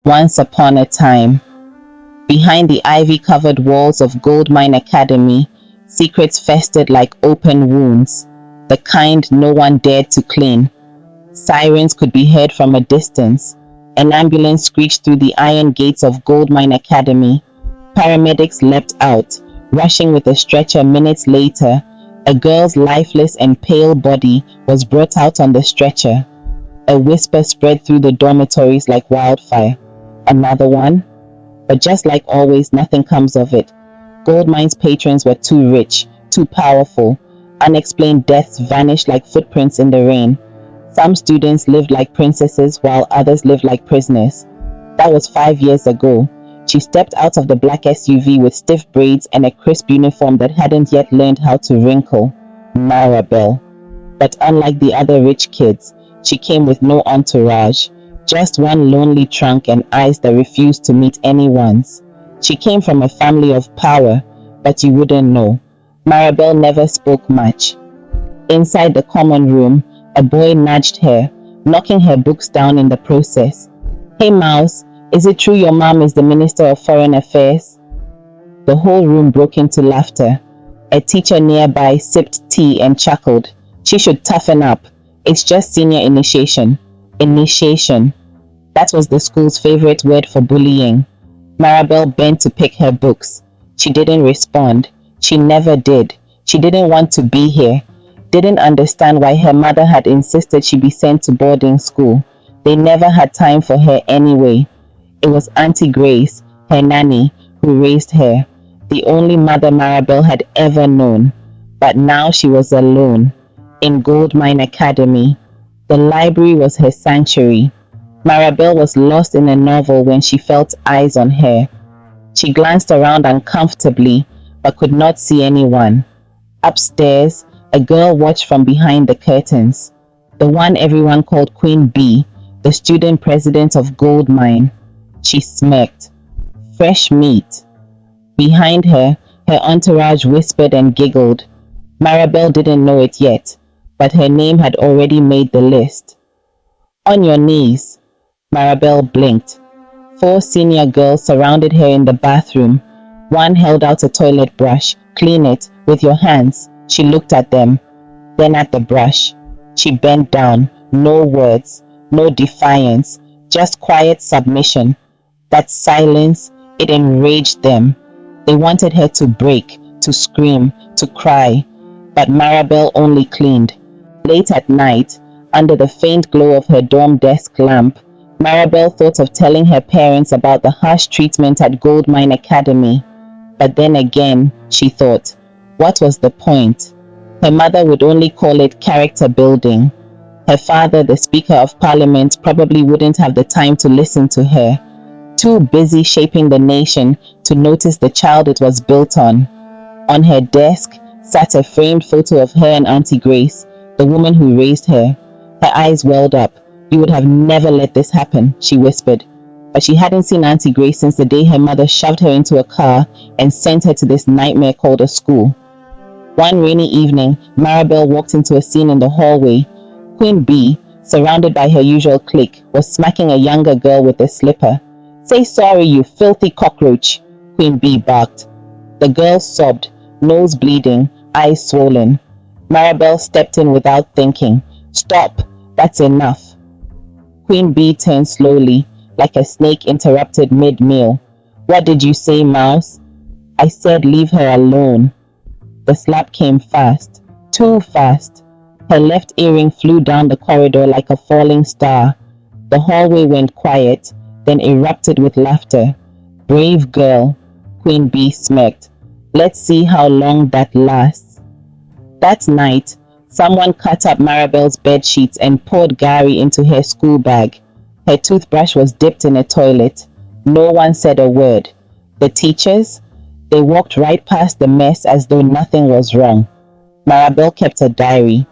Once upon a time, behind the ivy-covered walls of Goldmine Academy, secrets festered like open wounds, the kind no one dared to clean. Sirens could be heard from a distance. An ambulance screeched through the iron gates of Goldmine Academy. Paramedics leapt out, rushing with a stretcher minutes later. A girl's lifeless and pale body was brought out on the stretcher. A whisper spread through the dormitories like wildfire. Another one? But just like always, nothing comes of it. Goldmine's patrons were too rich, too powerful. Unexplained deaths vanished like footprints in the rain. Some students lived like princesses while others lived like prisoners. That was 5 years ago. She stepped out of the black SUV with stiff braids and a crisp uniform that hadn't yet learned how to wrinkle. Maribel. But unlike the other rich kids, she came with no entourage. Just one lonely trunk and eyes that refused to meet anyone's. She came from a family of power, but you wouldn't know. Maribel never spoke much. Inside the common room, a boy nudged her, knocking her books down in the process. "Hey Mouse, is it true your mom is the Minister of Foreign Affairs?" The whole room broke into laughter. A teacher nearby sipped tea and chuckled. She should toughen up. It's just senior initiation. Initiation. That was the school's favorite word for bullying. Maribel bent to pick her books. She didn't respond. She never did. She didn't want to be here. Didn't understand why her mother had insisted she be sent to boarding school. They never had time for her anyway. It was Auntie Grace, her nanny, who raised her, the only mother Maribel had ever known. But now she was alone, in Goldmine Academy. The library was her sanctuary. Maribel was lost in a novel when she felt eyes on her. She glanced around uncomfortably, but could not see anyone. Upstairs, a girl watched from behind the curtains. The one everyone called Queen Bee, the student president of Goldmine. She smirked. Fresh meat. Behind her, her entourage whispered and giggled. Maribel didn't know it yet, but her name had already made the list. On your knees. Maribel blinked. 4 senior girls surrounded her in the bathroom. One held out a toilet brush. Clean it with your hands. She looked at them, then at the brush. She bent down. No words, no defiance, just quiet submission. That silence, it enraged them. They wanted her to break, to scream, to cry. But Maribel only cleaned. Late at night, under the faint glow of her dorm desk lamp, Maribel thought of telling her parents about the harsh treatment at Goldmine Academy. But then again, she thought, what was the point? Her mother would only call it character building. Her father, the Speaker of Parliament, probably wouldn't have the time to listen to her. Too busy shaping the nation to notice the child it was built on. On her desk sat a framed photo of her and Auntie Grace, the woman who raised her. Her eyes welled up. "You would have never let this happen," she whispered. But she hadn't seen Auntie Grace since the day her mother shoved her into a car and sent her to this nightmare called a school. One rainy evening, Maribel walked into a scene in the hallway. Queen Bee, surrounded by her usual clique, was smacking a younger girl with a slipper. "Say sorry, you filthy cockroach," Queen Bee barked. The girl sobbed, nose bleeding, eyes swollen. Maribel stepped in without thinking. "Stop, that's enough." Queen Bee turned slowly, like a snake interrupted mid-meal. "What did you say, Mouse?" "I said leave her alone." The slap came fast, too fast. Her left earring flew down the corridor like a falling star. The hallway went quiet, then erupted with laughter. "Brave girl," Queen Bee smirked. "Let's see how long that lasts." That night, someone cut up Maribel's bed sheets and poured Gary into her school bag. Her toothbrush was dipped in a toilet. No one said a word. The teachers? They walked right past the mess as though nothing was wrong. Maribel kept a diary.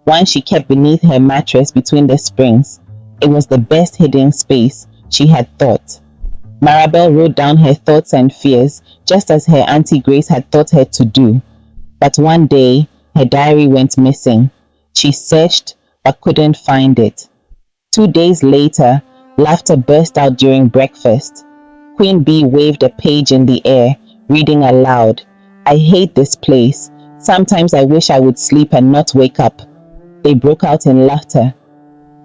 One she kept beneath her mattress between the springs. It was the best hidden space, she had thought. Maribel wrote down her thoughts and fears, just as her Auntie Grace had taught her to do. But one day, her diary went missing. She searched, but couldn't find it. 2 days later, Laughter burst out during breakfast. Queen Bee waved a page in the air, reading aloud. I hate this place. Sometimes I wish I would sleep and not wake up. They broke out in laughter.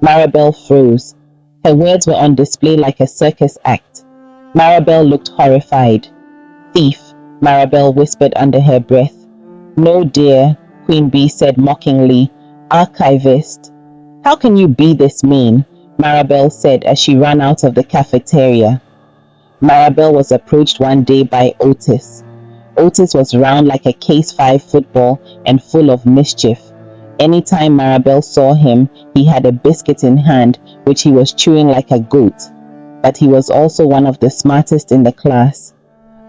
Marabel froze. Her words were on display like a circus act. Marabel looked horrified. Thief, Marabel whispered under her breath. No, dear, Queen Bee said mockingly. Archivist. How can you be this mean? Marabel said as she ran out of the cafeteria. Marabel was approached one day by Otis. Otis was round like a Case 5 football and full of mischief. Anytime Marabel saw him, he had a biscuit in hand, which he was chewing like a goat. But he was also one of the smartest in the class.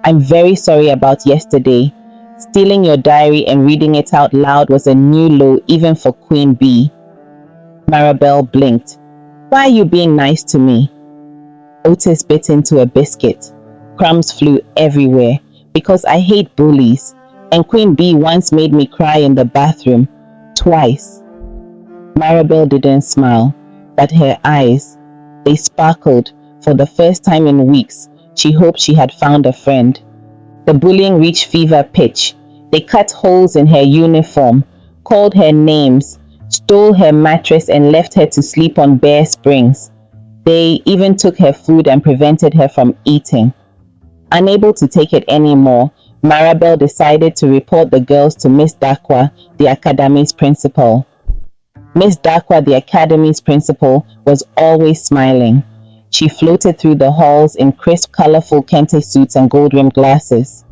I'm very sorry about yesterday. Stealing your diary and reading it out loud was a new low even for Queen Bee. Marabel blinked. Why are you being nice to me? Otis bit into a biscuit. Crumbs flew everywhere because I hate bullies, and Queen Bee once made me cry in the bathroom. Twice. Marabel didn't smile, but her eyes, they sparkled. For the first time in weeks, she hoped she had found a friend. The bullying reached fever pitch. They cut holes in her uniform, called her names, stole her mattress and left her to sleep on bare springs. They even took her food and prevented her from eating. Unable to take it anymore, Marabel decided to report the girls to Miss Dakwa, the academy's principal. Miss Dakwa, the academy's principal, was always smiling. She floated through the halls in crisp, colorful kente suits and gold-rimmed glasses.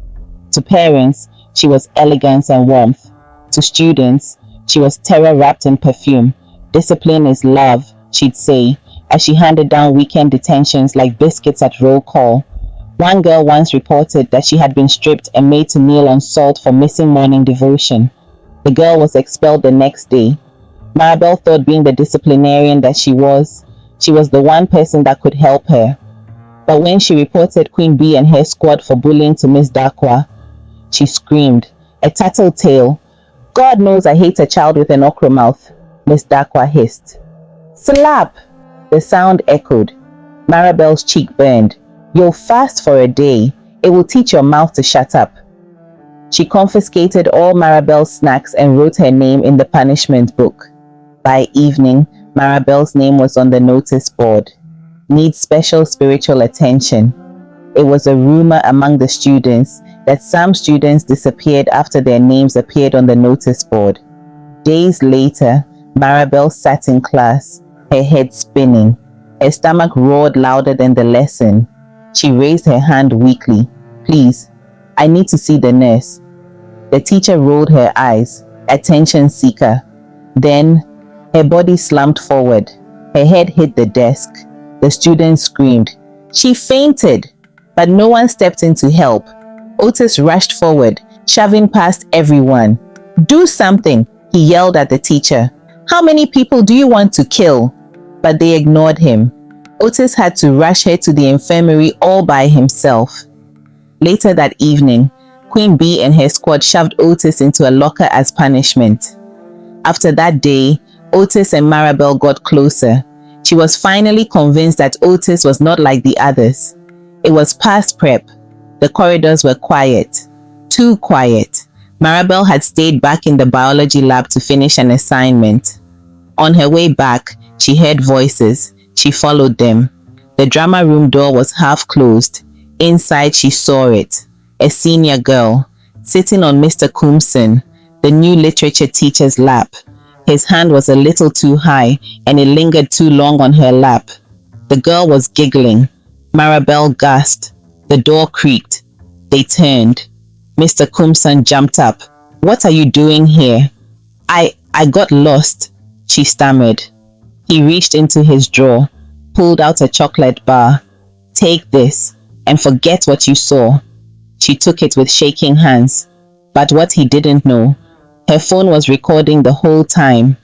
To parents, she was elegance and warmth. To students, she was terror wrapped in perfume. Discipline is love, she'd say, as she handed down weekend detentions like biscuits at roll call. One girl once reported that she had been stripped and made to kneel on salt for missing morning devotion. The girl was expelled the next day. Marabel thought, being the disciplinarian that she was the one person that could help her. But when she reported Queen Bee and her squad for bullying to Miss Dakwa, she screamed, a tattletale. God knows I hate a child with an okra mouth, Miss Dakwa hissed. Slap! The sound echoed. Marabel's cheek burned. You'll fast for a day. It will teach your mouth to shut up. She confiscated all Marabel's snacks and wrote her name in the punishment book. By evening, Marabel's name was on the notice board. Needs special spiritual attention. It was a rumor among the students that some students disappeared after their names appeared on the notice board. Days later, Marabel sat in class, her head spinning. Her stomach roared louder than the lesson. She raised her hand weakly. Please, I need to see the nurse. The teacher rolled her eyes, attention seeker. Then, her body slumped forward. Her head hit the desk. The student screamed. She fainted, but no one stepped in to help. Otis rushed forward, shoving past everyone. Do something, he yelled at the teacher. How many people do you want to kill? But they ignored him. Otis had to rush her to the infirmary all by himself. Later that evening, Queen Bee and her squad shoved Otis into a locker as punishment. After that day, Otis and Marabel got closer. She was finally convinced that Otis was not like the others. It was past prep. The corridors were quiet. Too quiet. Marabel had stayed back in the biology lab to finish an assignment. On her way back, she heard voices. She followed them. The drama room door was half closed. Inside, she saw it. A senior girl, sitting on Mr. Coomson, the new literature teacher's lap. His hand was a little too high, and it lingered too long on her lap. The girl was giggling. Marabel gasped. The door creaked. They turned. Mr. Coomson jumped up. What are you doing here? I got lost, she stammered. He reached into his drawer, pulled out a chocolate bar. Take this, and forget what you saw. She took it with shaking hands. But what he didn't know, her phone was recording the whole time.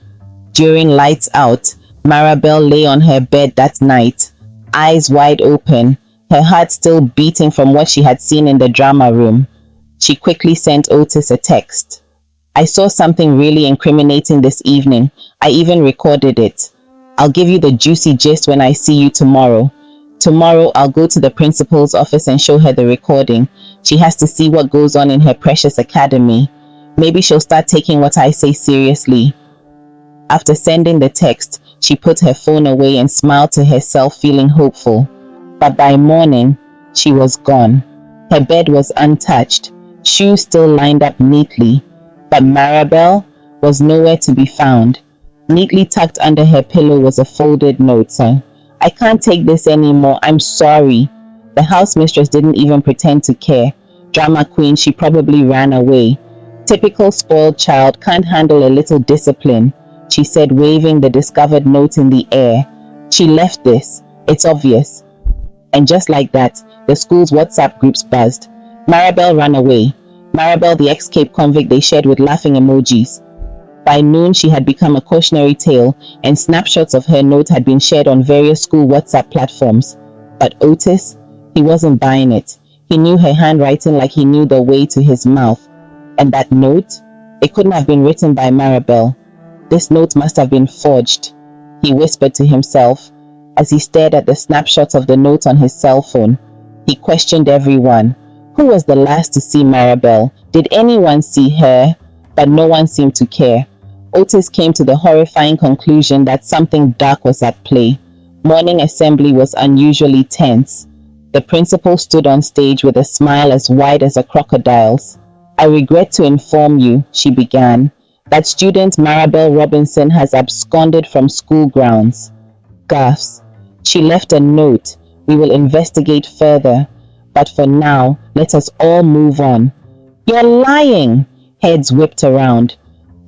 During lights out, Marabel lay on her bed that night, eyes wide open, her heart still beating from what she had seen in the drama room. She quickly sent Otis a text. I saw something really incriminating this evening. I even recorded it. I'll give you the juicy gist when I see you tomorrow. Tomorrow, I'll go to the principal's office and show her the recording. She has to see what goes on in her precious academy. Maybe she'll start taking what I say seriously. After sending the text, she put her phone away and smiled to herself, feeling hopeful. But by morning, she was gone. Her bed was untouched, shoes still lined up neatly, but Maribel was nowhere to be found. Neatly tucked under her pillow was a folded note saying, "I can't take this anymore, I'm sorry." The house mistress didn't even pretend to care. Drama queen, she probably ran away. Typical spoiled child, can't handle a little discipline, she said, waving the discovered note in the air. She left this, it's obvious. And just like that, the school's WhatsApp groups buzzed. Maribel ran away. Maribel, the ex-Cape convict, they shared with laughing emojis. By noon, she had become a cautionary tale, and snapshots of her note had been shared on various school WhatsApp platforms. But Otis, he wasn't buying it. He knew her handwriting like he knew the way to his mouth. And that note? It couldn't have been written by Maribel. This note must have been forged, he whispered to himself as he stared at the snapshots of the note on his cell phone. He questioned everyone. Who was the last to see Maribel? Did anyone see her? But no one seemed to care. Otis came to the horrifying conclusion that something dark was at play. Morning assembly was unusually tense. The principal stood on stage with a smile as wide as a crocodile's. "I regret to inform you," she began, "that student Maribel Robinson has absconded from school grounds." Gasped. "She left a note. We will investigate further. But for now, let us all move on." "You're lying!" Heads whipped around.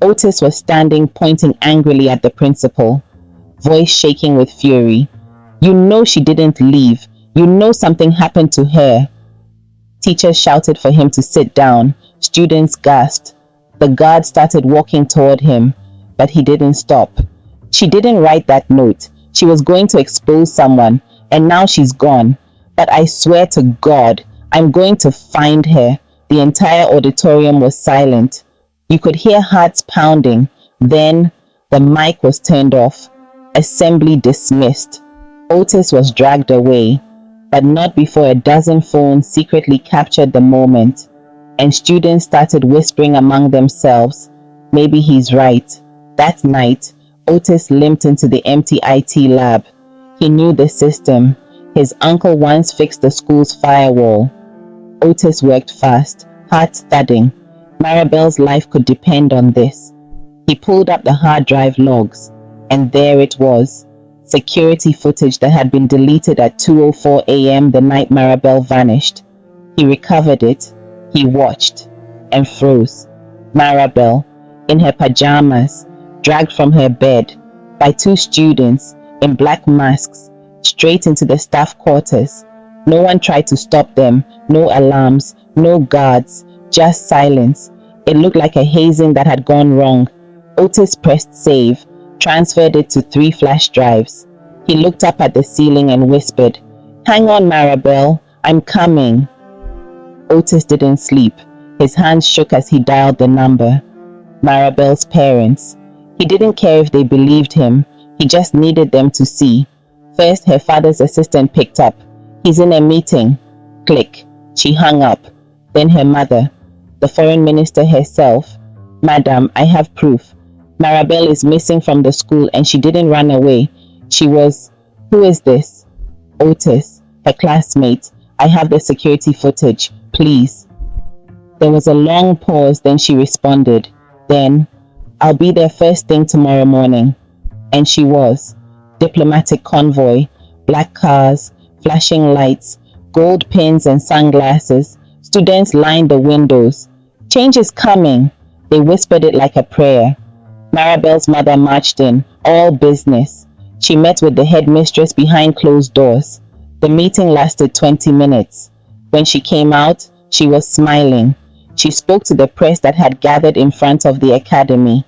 Otis was standing, pointing angrily at the principal, voice shaking with fury. "You know she didn't leave. You know something happened to her." Teachers shouted for him to sit down. Students gasped. The guard started walking toward him, but he didn't stop. "She didn't write that note. She was going to expose someone, and now she's gone. But I swear to God, I'm going to find her." The entire auditorium was silent. You could hear hearts pounding. Then the mic was turned off. Assembly dismissed. Otis was dragged away, but not before a dozen phones secretly captured the moment. And students started whispering among themselves, "Maybe he's right." That night, Otis limped into the empty IT lab. He knew the system. His uncle once fixed the school's firewall. Otis worked fast, heart thudding. Maribel's life could depend on this. He pulled up the hard drive logs, and there it was. Security footage that had been deleted at 2:04 a.m. the night Maribel vanished. He recovered it. He watched and froze. Maribel, in her pajamas, dragged from her bed by two students in black masks, straight into the staff quarters. No one tried to stop them. No alarms, no guards, just silence. It looked like a hazing that had gone wrong. Otis pressed save, transferred it to 3 flash drives. He looked up at the ceiling and whispered, "Hang on, Maribel, I'm coming." Otis didn't sleep. His hands shook as he dialed the number. Maribel's parents. He didn't care if they believed him. He just needed them to see. First, her father's assistant picked up. "He's in a meeting." Click. She hung up. Then her mother, the foreign minister herself. "Madam, I have proof. Maribel is missing from the school and she didn't run away. She was..." "Who is this?" "Otis, her classmate. I have the security footage. Please." There was a long pause, then she responded. Then, "I'll be there first thing tomorrow morning." And she was. Diplomatic convoy, black cars, flashing lights, gold pins and sunglasses. Students lined the windows. "Change is coming." They whispered it like a prayer. Maribel's mother marched in, all business. She met with the headmistress behind closed doors. The meeting lasted 20 minutes. When she came out, she was smiling. She spoke to the press that had gathered in front of the academy.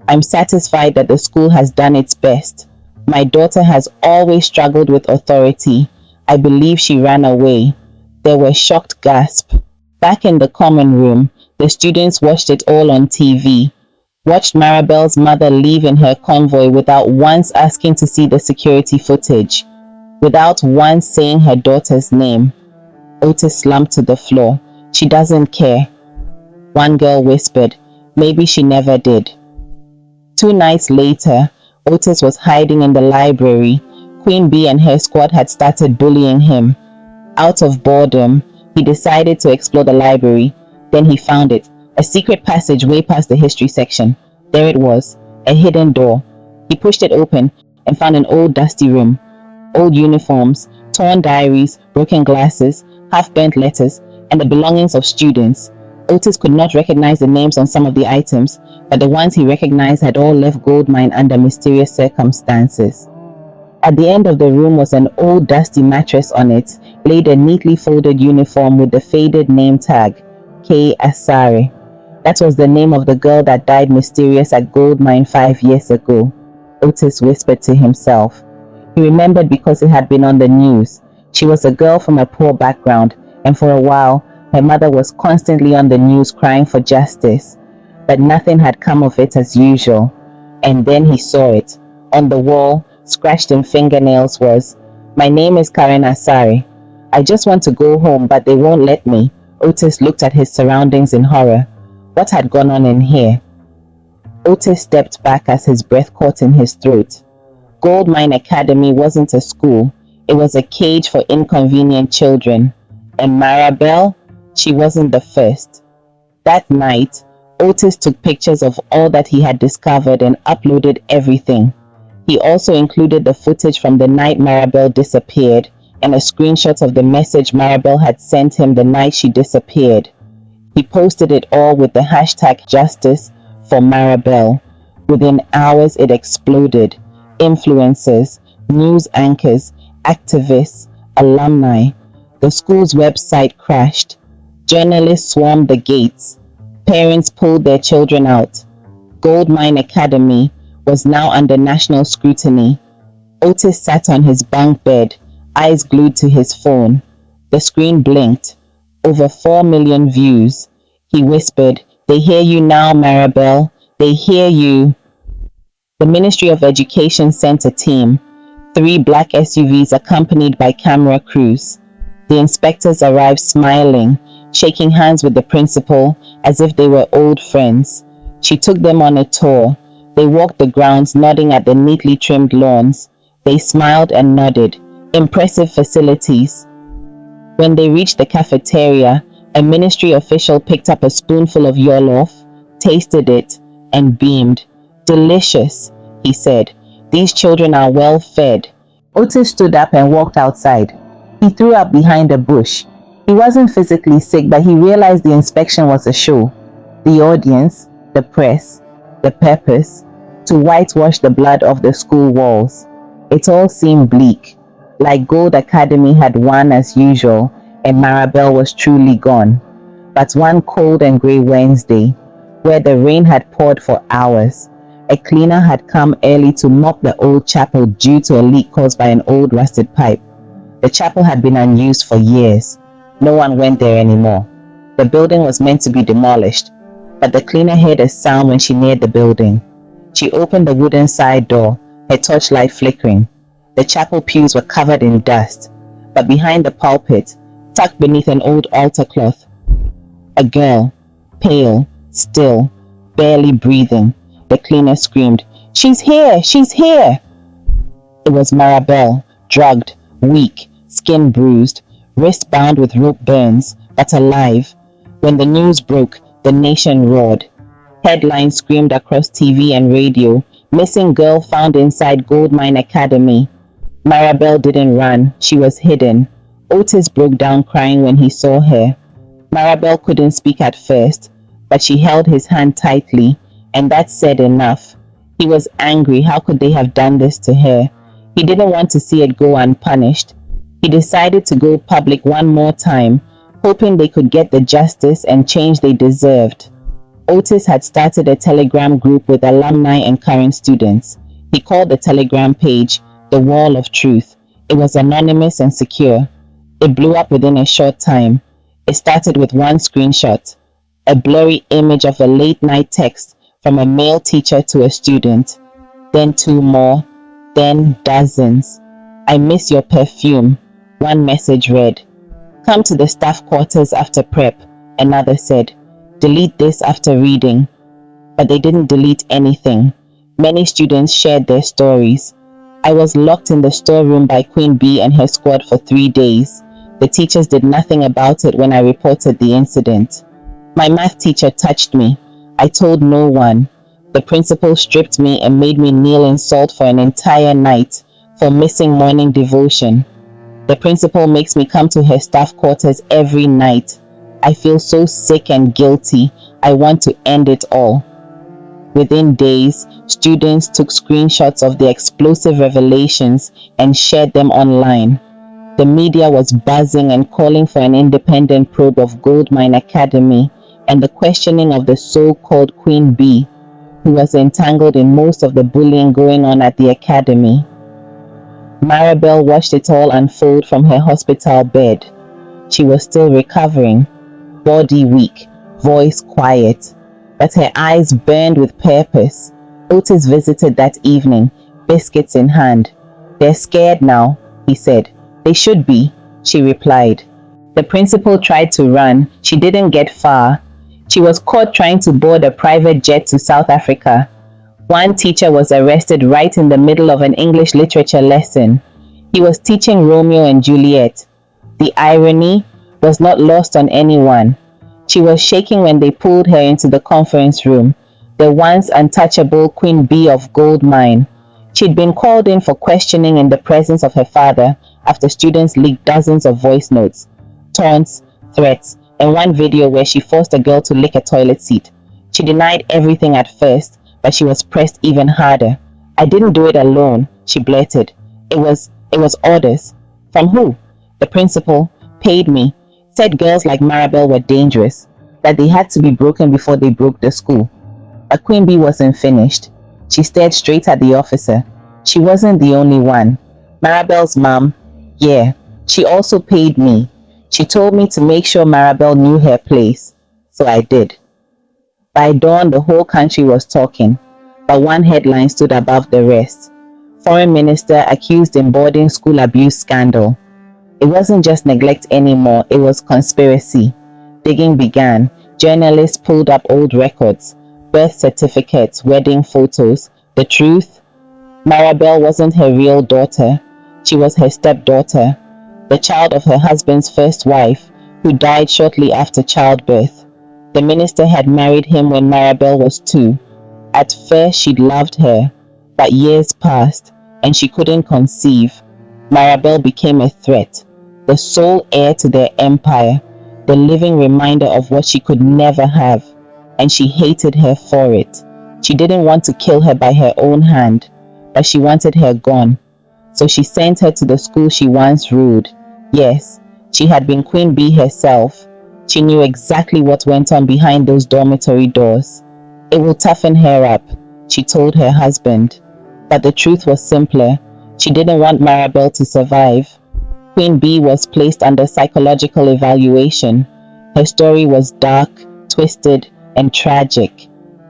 "I'm satisfied that the school has done its best. My daughter has always struggled with authority. I believe she ran away." There were shocked gasps. Back in the common room, the students watched it all on TV. watched Maribel's mother leave in her convoy without once asking to see the security footage, without once saying her daughter's name. Otis slumped to the floor. She doesn't care. One girl whispered, maybe she never did. 2 nights later, Otis was hiding in the library. Queen Bee and her squad had started bullying him. Out of boredom, he decided to explore the library. Then he found it, a secret passage way past the history section. There it was, a hidden door. He pushed it open and found an old dusty room. Old uniforms, torn diaries, broken glasses, half-burnt letters, and the belongings of students. Otis could not recognize the names on some of the items, but the ones he recognized had all left Goldmine under mysterious circumstances. At the end of the room was an old dusty mattress. On it laid a neatly folded uniform with the faded name tag, K. Asare. That was the name of the girl that died mysterious at Goldmine 5 years ago, Otis whispered to himself. He remembered because it had been on the news. She was a girl from a poor background, and for a while, her mother was constantly on the news crying for justice. But nothing had come of it as usual. And then he saw it. On the wall, scratched in fingernails, was, "My name is Karen Asare. I just want to go home, but they won't let me." Otis looked at his surroundings in horror. What had gone on in here? Otis stepped back as his breath caught in his throat. Goldmine Academy wasn't a school. It was a cage for inconvenient children. And Maribel? She wasn't the first. That night, Otis took pictures of all that he had discovered and uploaded everything. He also included the footage from the night Maribel disappeared and a screenshot of the message Maribel had sent him the night she disappeared. He posted it all with the hashtag Justice for Maribel. Within hours, it exploded. Influencers, news anchors, activists, alumni. The school's website crashed. Journalists swarmed the gates. Parents pulled their children out. Goldmine Academy was now under national scrutiny. Otis sat on his bunk bed, eyes glued to his phone. The screen blinked. Over 4 million views. He whispered, "They hear you now, Maribel. They hear you." The Ministry of Education sent a team, 3 black SUVs accompanied by camera crews. The inspectors arrived smiling, shaking hands with the principal as if they were old friends. She took them on a tour. They walked the grounds, nodding at the neatly trimmed lawns. They smiled and nodded. Impressive facilities. When they reached the cafeteria, a ministry official picked up a spoonful of Yolof, tasted it, and beamed. "Delicious," he said. "These children are well fed." Otis stood up and walked outside. He threw up behind a bush. He wasn't physically sick, but he realized the inspection was a show. The audience, the press, the purpose, to whitewash the blood off the school walls. It all seemed bleak, like Gold Academy had won as usual and Maribel was truly gone. But one cold and grey Wednesday, where the rain had poured for hours, a cleaner had come early to mop the old chapel due to a leak caused by an old rusted pipe. The chapel had been unused for years. No one went there anymore. The building was meant to be demolished, but the cleaner heard a sound when she neared the building. She opened the wooden side door, her torchlight flickering. The chapel pews were covered in dust, but behind the pulpit, tucked beneath an old altar cloth, a girl, pale, still, barely breathing. The cleaner screamed, "She's here! She's here!" It was Maribel, drugged, weak, skin bruised, wrist bound with rope burns, but alive. When the news broke, the nation roared. Headlines screamed across TV and radio, "Missing girl found inside Goldmine Academy." Maribel didn't run, she was hidden. Otis broke down crying when he saw her. Maribel couldn't speak at first, but she held his hand tightly, and that said enough. He was angry. How could they have done this to her? He didn't want to see it go unpunished. He decided to go public one more time, hoping they could get the justice and change they deserved. Otis had started a Telegram group with alumni and current students. He called the Telegram page The Wall of Truth. It was anonymous and secure. It blew up within a short time. It started with one screenshot, a blurry image of a late-night text from a male teacher to a student, then two more, then dozens. "I miss your perfume," one message read. "Come to the staff quarters after prep," another said. "Delete this after reading." But they didn't delete anything. Many students shared their stories. "I was locked in the storeroom by Queen Bee and her squad for 3 days. The teachers did nothing about it when I reported the incident. My math teacher touched me. I told no one. The principal stripped me and made me kneel in salt for an entire night for missing morning devotion. The principal makes me come to her staff quarters every night. I feel so sick and guilty. I want to end it all." Within days, students took screenshots of the explosive revelations and shared them online. The media was buzzing and calling for an independent probe of Goldmine Academy and the questioning of the so-called Queen Bee, who was entangled in most of the bullying going on at the academy. Maribel watched it all unfold from her hospital bed. She was still recovering, body weak, voice quiet, but her eyes burned with purpose. Otis visited that evening, biscuits in hand. "They're scared now," he said. "They should be," she replied. The principal tried to run. She didn't get far. She was caught trying to board a private jet to South Africa. One teacher was arrested right in the middle of an English literature lesson. He was teaching Romeo and Juliet. The irony was not lost on anyone. She was shaking when they pulled her into the conference room, the once untouchable Queen Bee of Goldmine. She'd been called in for questioning in the presence of her father after students leaked dozens of voice notes, taunts, threats, and one video where she forced a girl to lick a toilet seat. She denied everything at first, but she was pressed even harder. "I didn't do it alone," she blurted. It was orders." "From who?" "The principal paid me. Said girls like Maribel were dangerous, that they had to be broken before they broke the school." But Queen Bee wasn't finished. She stared straight at the officer. She wasn't the only one. Maribel's mom, yeah, she also paid me. She told me to make sure Maribel knew her place. So I did. By dawn, the whole country was talking, but one headline stood above the rest. Foreign Minister accused in boarding school abuse scandal. It wasn't just neglect anymore, it was conspiracy. Digging began. Journalists pulled up old records, birth certificates, wedding photos. The truth? Maribel wasn't her real daughter. She was her stepdaughter, the child of her husband's first wife, who died shortly after childbirth. The minister had married him when Maribel was 2. At first she'd loved her, but years passed, and she couldn't conceive. Maribel became a threat, the sole heir to their empire, the living reminder of what she could never have, and she hated her for it. She didn't want to kill her by her own hand, but she wanted her gone. So she sent her to the school she once ruled. Yes, she had been Queen Bee herself. She knew exactly what went on behind those dormitory doors. It will toughen her up, she told her husband. But the truth was simpler. She didn't want Maribel to survive. Queen Bee was placed under psychological evaluation. Her story was dark, twisted, and tragic.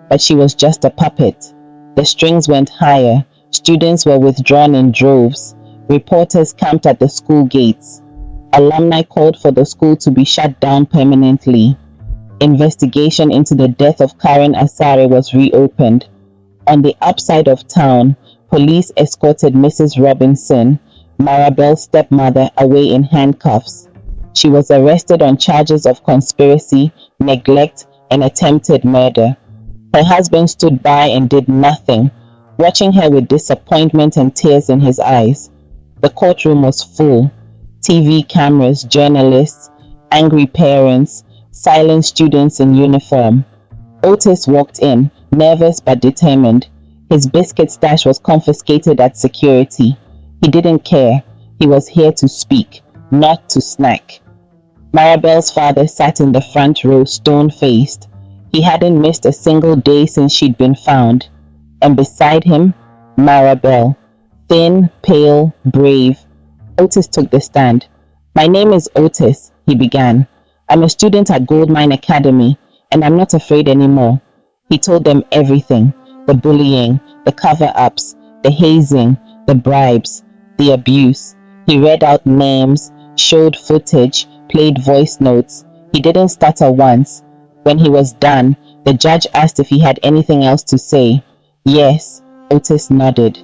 But she was just a puppet. The strings went higher. Students were withdrawn in droves. Reporters camped at the school gates. Alumni called for the school to be shut down permanently. Investigation into the death of Karen Asare was reopened. On the upside of town, police escorted Mrs. Robinson, Maribel's stepmother, away in handcuffs. She was arrested on charges of conspiracy, neglect, and attempted murder. Her husband stood by and did nothing, watching her with disappointment and tears in his eyes. The courtroom was full. TV cameras, journalists, angry parents, silent students in uniform. Otis walked in, nervous but determined. His biscuit stash was confiscated at security. He didn't care. He was here to speak, not to snack. Maribel's father sat in the front row, stone-faced. He hadn't missed a single day since she'd been found. And beside him, Maribel, thin, pale, brave. Otis took the stand. "My name is Otis," he began. "I'm a student at Goldmine Academy, and I'm not afraid anymore. He told them everything: the bullying, the cover-ups, the hazing, the bribes, the abuse. He read out names, showed footage, played voice notes. He didn't stutter once. When he was done, the judge asked if he had anything else to say. Yes, Otis nodded.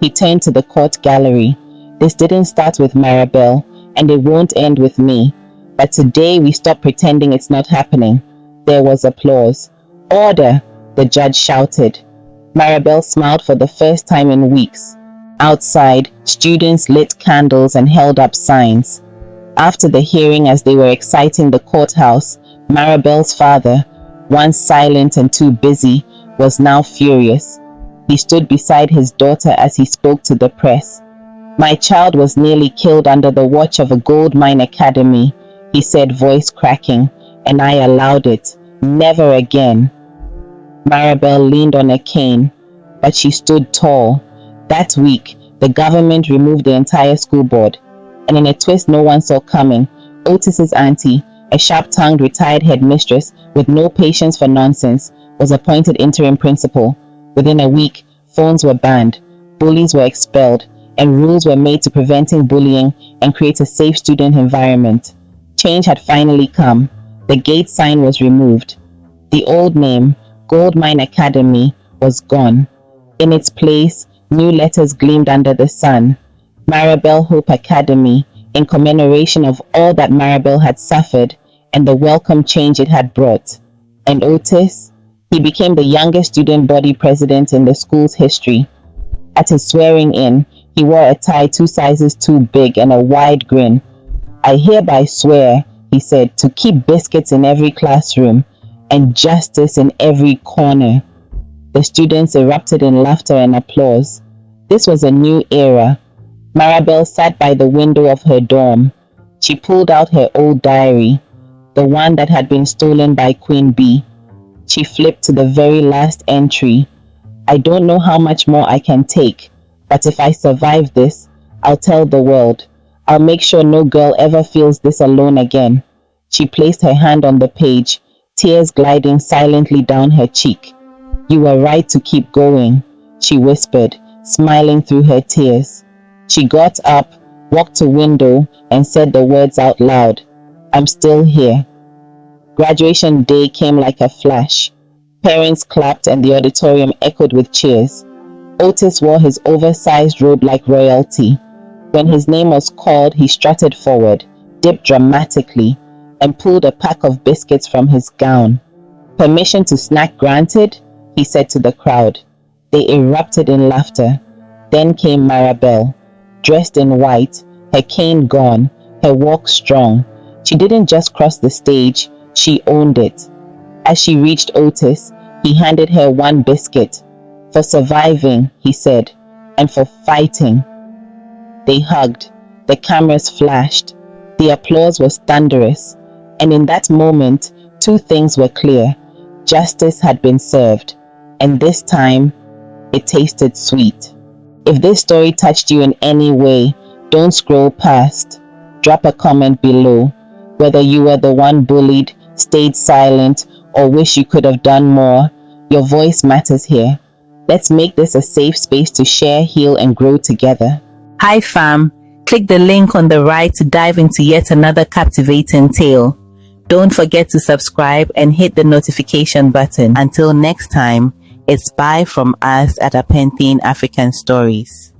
He turned to the court gallery. This didn't start with Maribel, and it won't end with me. But today we stop pretending it's not happening. There was applause. Order! The judge shouted. Maribel smiled for the first time in weeks. Outside, students lit candles and held up signs. After the hearing, as they were exiting the courthouse, Maribel's father, once silent and too busy, was now furious. He stood beside his daughter as he spoke to the press. My child was nearly killed under the watch of a gold mine academy, he said, voice cracking, and I allowed it. Never again. Maribel leaned on a cane, but she stood tall. That week, the government removed the entire school board, and in a twist no one saw coming, Otis's auntie, a sharp-tongued retired headmistress with no patience for nonsense, was appointed interim principal. Within a week, phones were banned, bullies were expelled, and rules were made to preventing bullying and create a safe student environment. Change had finally come. The gate sign was removed. The old name, Gold Mine Academy, was gone. In its place, new letters gleamed under the sun. Maribel Hope Academy, in commemoration of all that Maribel had suffered and the welcome change it had brought. And Otis? He became the youngest student body president in the school's history. At his swearing in, he wore a tie 2 sizes too big and a wide grin. I hereby swear, he said, to keep biscuits in every classroom and justice in every corner. The students erupted in laughter and applause. This was a new era. Maribel sat by the window of her dorm. She pulled out her old diary, the one that had been stolen by Queen Bee. She flipped to the very last entry. I don't know how much more I can take, but if I survive this, I'll tell the world. I'll make sure no girl ever feels this alone again. She placed her hand on the page, tears gliding silently down her cheek. You were right to keep going, she whispered, smiling through her tears. She got up, walked to window, and said the words out loud. I'm still here. Graduation day came like a flash. Parents clapped and the auditorium echoed with cheers. Otis wore his oversized robe like royalty. When his name was called, he strutted forward, dipped dramatically, and pulled a pack of biscuits from his gown. Permission to snack granted, he said to the crowd. They erupted in laughter. Then came Maribel, dressed in white, her cane gone, her walk strong. She didn't just cross the stage, she owned it. As she reached Otis, he handed her 1 biscuit. For surviving, he said, and for fighting. They hugged. The cameras flashed. The applause was thunderous. And in that moment, 2 things were clear. Justice had been served. And this time, it tasted sweet. If this story touched you in any way, don't scroll past. Drop a comment below. Whether you were the one bullied, stayed silent, or wish you could have done more, your voice matters here. Let's make this a safe space to share, heal, and grow together. Hi fam, click the link on the right to dive into yet another captivating tale. Don't forget to subscribe and hit the notification button. Until next time, it's bye from us at Apenthene African Stories.